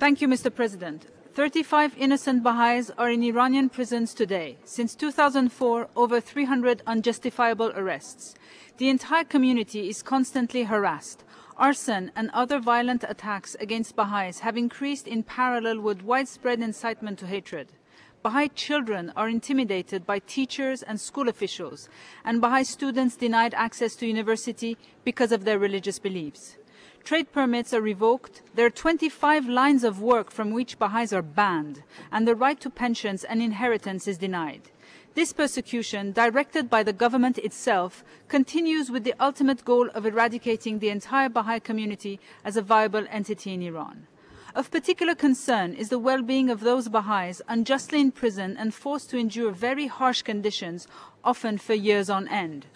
Thank you, Mr. President. 35 innocent Baha'is are in Iranian prisons today. Since 2004, over 300 unjustifiable arrests. The entire community is constantly harassed. Arson and other violent attacks against Baha'is have increased in parallel with widespread incitement to hatred. Baha'i children are intimidated by teachers and school officials, and Baha'i students denied access to university because of their religious beliefs. Trade permits are revoked, there are 25 lines of work from which Baha'is are banned, and the right to pensions and inheritance is denied. This persecution, directed by the government itself, continues with the ultimate goal of eradicating the entire Baha'i community as a viable entity in Iran. Of particular concern is the well-being of those Baha'is unjustly in prison and forced to endure very harsh conditions, often for years on end.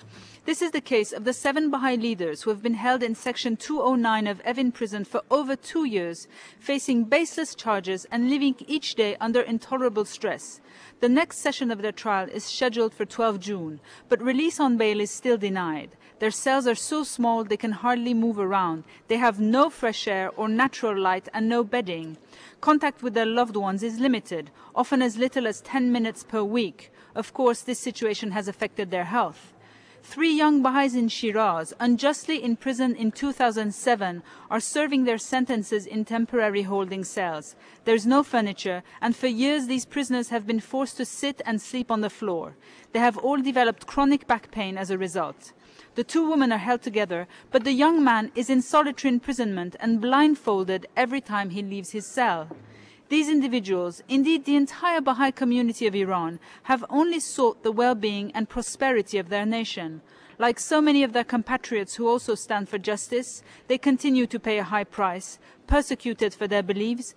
This is the case of the 7 Baha'i leaders who have been held in Section 209 of Evin prison for over 2 years, facing baseless charges and living each day under intolerable stress. The next session of their trial is scheduled for 12 June, but release on bail is still denied. Their cells are so small they can hardly move around. They have no fresh air or natural light and no bedding. Contact with their loved ones is limited, often as little as 10 minutes per week. Of course, this situation has affected their health. 3 young Baha'is in Shiraz, unjustly imprisoned in 2007, are serving their sentences in temporary holding cells. There is no furniture, and for years these prisoners have been forced to sit and sleep on the floor. They have all developed chronic back pain as a result. The 2 women are held together, but the young man is in solitary imprisonment and blindfolded every time he leaves his cell. These individuals, indeed the entire Baha'i community of Iran, have only sought the well-being and prosperity of their nation. Like so many of their compatriots who also stand for justice, they continue to pay a high price, persecuted for their beliefs,